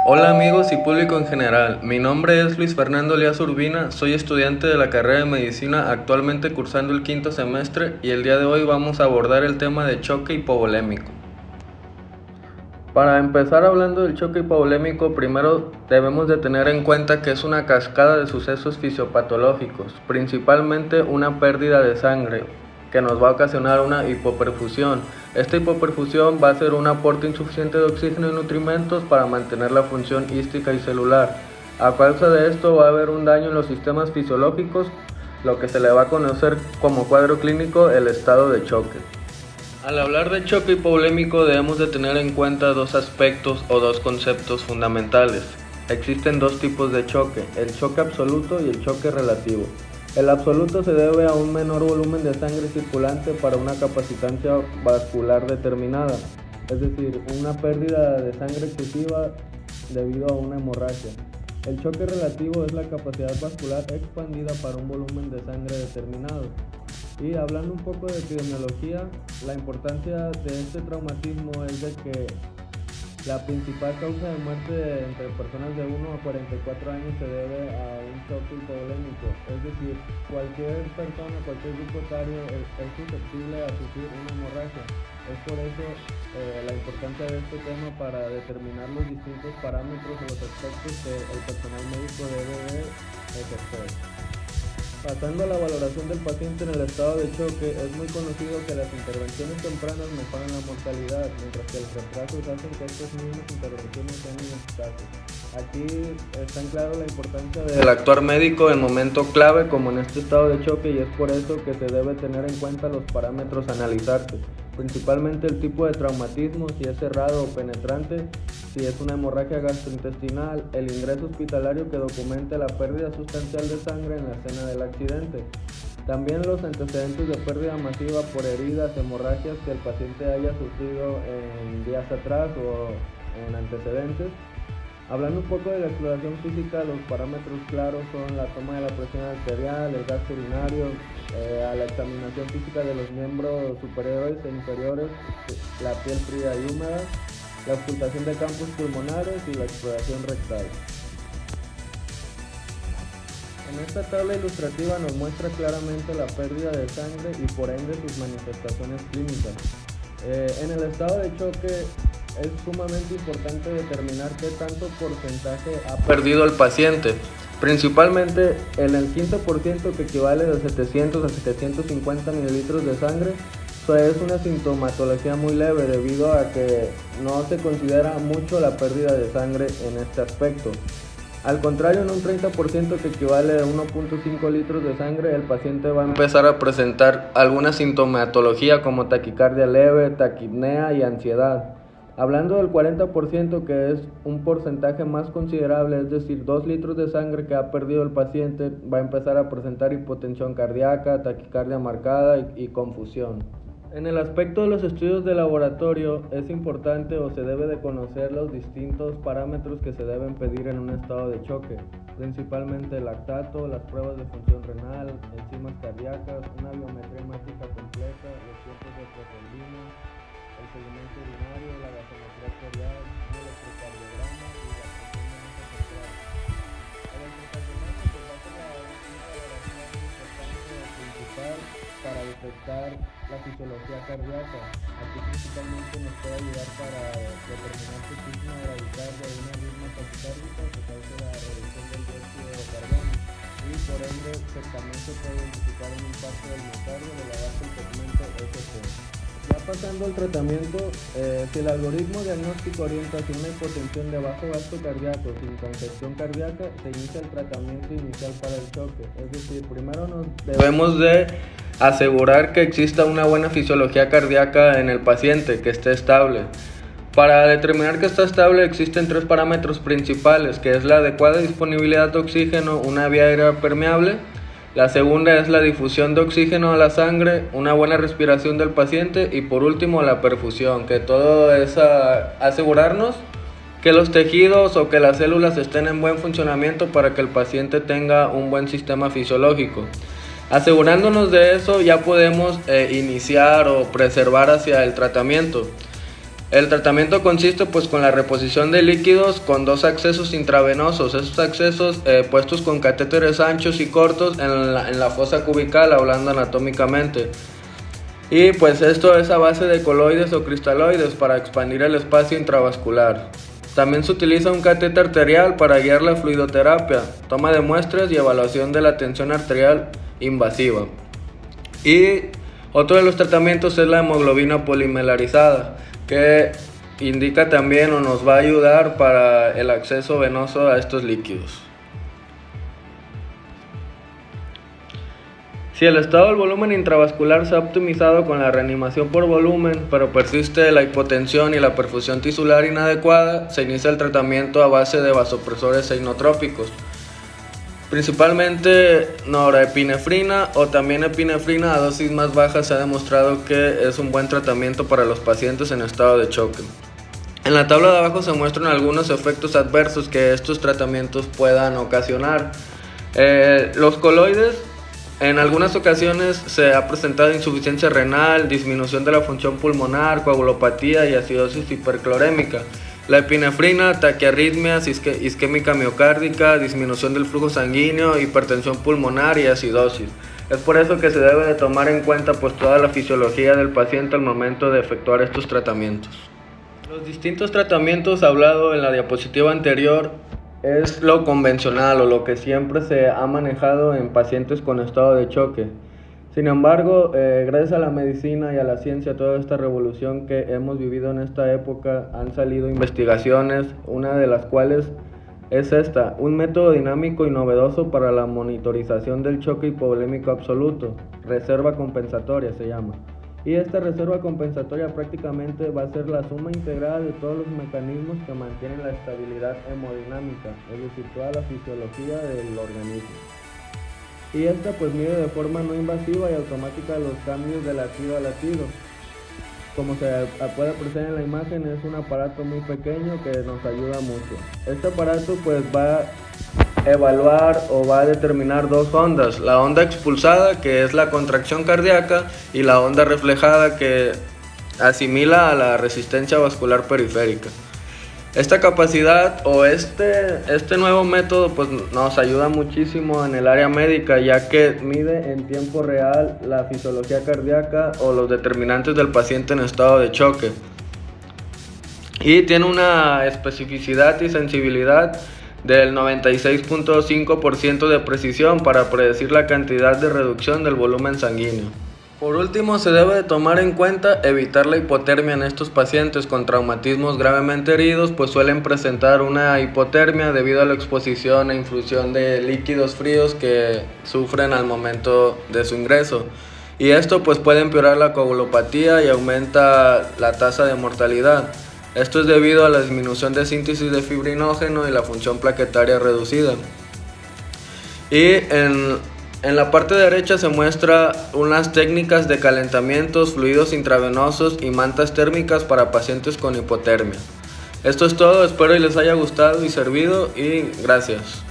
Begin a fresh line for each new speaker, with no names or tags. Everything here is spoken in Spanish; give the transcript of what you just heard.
Hola amigos y público en general, mi nombre es Luis Fernando Elías Urbina, soy estudiante de la carrera de Medicina actualmente cursando el quinto semestre y el día de hoy vamos a abordar el tema de choque hipovolémico. Para empezar hablando del choque hipovolémico, primero debemos de tener en cuenta que es una cascada de sucesos fisiopatológicos, principalmente una pérdida de sangre, que nos va a ocasionar una hipoperfusión. Esta hipoperfusión va a ser un aporte insuficiente de oxígeno y nutrimentos para mantener la función hística y celular. A causa de esto va a haber un daño en los sistemas fisiológicos, lo que se le va a conocer como cuadro clínico el estado de choque. Al hablar de choque hipovolémico debemos de tener en cuenta dos aspectos o dos conceptos fundamentales. Existen dos tipos de choque, el choque absoluto y el choque relativo. El absoluto se debe a un menor volumen de sangre circulante para una capacitancia vascular determinada, es decir, una pérdida de sangre excesiva debido a una hemorragia. El choque relativo es la capacidad vascular expandida para un volumen de sangre determinado. Y hablando un poco de epidemiología, la importancia de este traumatismo es de que la principal causa de muerte entre personas de 1 a 44 años se debe a un choque hipovolémico, es decir, cualquier persona, cualquier grupo etario es susceptible a sufrir una hemorragia. Es por eso la importancia de este tema para determinar los distintos parámetros o los aspectos que el personal médico debe de ejercer. Pasando a la valoración del paciente en el estado de choque, es muy conocido que las intervenciones tempranas mejoran la mortalidad, mientras que los retrasos hacen que estas mismas intervenciones sean ineficaces. Aquí está en claro la importancia del actuar médico en momento clave como en este estado de choque, y es por eso que se debe tener en cuenta los parámetros a analizarse, principalmente el tipo de traumatismo, si es cerrado o penetrante, si es una hemorragia gastrointestinal, el ingreso hospitalario que documente la pérdida sustancial de sangre en la escena del accidente. También los antecedentes de pérdida masiva por heridas, hemorragias que el paciente haya sufrido en días atrás o en antecedentes. Hablando un poco de la exploración física, los parámetros claros son la toma de la presión arterial, el gasto urinario, a la examinación física de los miembros superiores e inferiores, la piel fría y húmeda, la auscultación de campos pulmonares y la exploración rectal. En esta tabla ilustrativa nos muestra claramente la pérdida de sangre y por ende sus manifestaciones clínicas. En el estado de choque es sumamente importante determinar qué tanto porcentaje ha perdido el paciente, principalmente en el 15% que equivale de 700 a 750 mililitros de sangre. Es una sintomatología muy leve debido a que no se considera mucho la pérdida de sangre en este aspecto. Al contrario, en un 30% que equivale a 1.5 litros de sangre, el paciente va a empezar a presentar alguna sintomatología como taquicardia leve, taquipnea y ansiedad. Hablando del 40%, que es un porcentaje más considerable, es decir, 2 litros de sangre que ha perdido el paciente, va a empezar a presentar hipotensión cardíaca, taquicardia marcada y confusión. En el aspecto de los estudios de laboratorio, es importante o se debe de conocer los distintos parámetros que se deben pedir en un estado de choque, principalmente el lactato, las pruebas de función renal, enzimas cardíacas, una biometría hemática completa, los tiempos de troponina, el sedimento urinario, la gasometría arterial, el electrocardiograma y la presión venosa central. El electrocardiograma va a ser una valoración importante o principal para detectar la fisiología cardíaca. Aquí principalmente nos puede ayudar para determinar si existe una bradicardia de una arritmia taquicárdica que causa la reducción del dióxido de carbono, y por ende también se puede identificar un impacto del miocardio de la base del segmento FC. Ya pasando al tratamiento, si el algoritmo diagnóstico orienta hacia una hipotensión de bajo gasto cardíaco sin congestión cardíaca, se inicia el tratamiento inicial para el choque. Es decir, primero nos debemos de asegurar que exista una buena fisiología cardíaca en el paciente, que esté estable. Para determinar que está estable existen tres parámetros principales, que es la adecuada disponibilidad de oxígeno, una vía aérea permeable. La segunda es la difusión de oxígeno a la sangre, una buena respiración del paciente y por último la perfusión, que todo es asegurarnos que los tejidos o que las células estén en buen funcionamiento para que el paciente tenga un buen sistema fisiológico. Asegurándonos de eso ya podemos iniciar o preservar hacia el tratamiento. El tratamiento consiste pues con la reposición de líquidos con 2 accesos intravenosos. Estos accesos puestos con catéteres anchos y cortos en la fosa cubical, hablando anatómicamente. Y pues esto es a base de coloides o cristaloides para expandir el espacio intravascular. También se utiliza un catéter arterial para guiar la fluidoterapia, toma de muestras y evaluación de la tensión arterial invasiva. Y otro de los tratamientos es la hemoglobina polimerarizada, que indica también o nos va a ayudar para el acceso venoso a estos líquidos. Si el estado del volumen intravascular se ha optimizado con la reanimación por volumen, pero persiste la hipotensión y la perfusión tisular inadecuada, se inicia el tratamiento a base de vasopresores e inotrópicos, principalmente norepinefrina o también epinefrina a dosis más bajas. Se ha demostrado que es un buen tratamiento para los pacientes en estado de choque. En la tabla de abajo se muestran algunos efectos adversos que estos tratamientos puedan ocasionar. Los coloides, en algunas ocasiones se ha presentado insuficiencia renal, disminución de la función pulmonar, coagulopatía y acidosis hiperclorémica. La epinefrina, taquiarritmias, isquémica miocárdica, disminución del flujo sanguíneo, hipertensión pulmonar y acidosis. Es por eso que se debe de tomar en cuenta pues toda la fisiología del paciente al momento de efectuar estos tratamientos. Los distintos tratamientos hablado en la diapositiva anterior es lo convencional o lo que siempre se ha manejado en pacientes con estado de choque. Sin embargo, gracias a la medicina y a la ciencia, toda esta revolución que hemos vivido en esta época, han salido investigaciones, una de las cuales es esta: un método dinámico y novedoso para la monitorización del choque hipovolémico absoluto, reserva compensatoria se llama. Y esta reserva compensatoria prácticamente va a ser la suma integral de todos los mecanismos que mantienen la estabilidad hemodinámica, es decir, toda la fisiología del organismo. Y esta pues mide de forma no invasiva y automática los cambios de latido a latido. Como se puede apreciar en la imagen, es un aparato muy pequeño que nos ayuda mucho. Este aparato pues va a evaluar o va a determinar 2 ondas: la onda expulsada, que es la contracción cardíaca, y la onda reflejada, que asimila a la resistencia vascular periférica. Esta capacidad o este nuevo método pues nos ayuda muchísimo en el área médica, ya que mide en tiempo real la fisiología cardíaca o los determinantes del paciente en estado de choque. Y tiene una especificidad y sensibilidad del 96.5% de precisión para predecir la cantidad de reducción del volumen sanguíneo. Por último, se debe de tomar en cuenta evitar la hipotermia en estos pacientes con traumatismos gravemente heridos, pues suelen presentar una hipotermia debido a la exposición e infusión de líquidos fríos que sufren al momento de su ingreso. Y esto pues puede empeorar la coagulopatía y aumenta la tasa de mortalidad. Esto es debido a la disminución de síntesis de fibrinógeno y la función plaquetaria reducida. Y en la parte derecha se muestra unas técnicas de calentamientos, fluidos intravenosos y mantas térmicas para pacientes con hipotermia. Esto es todo, espero y les haya gustado y servido, y gracias.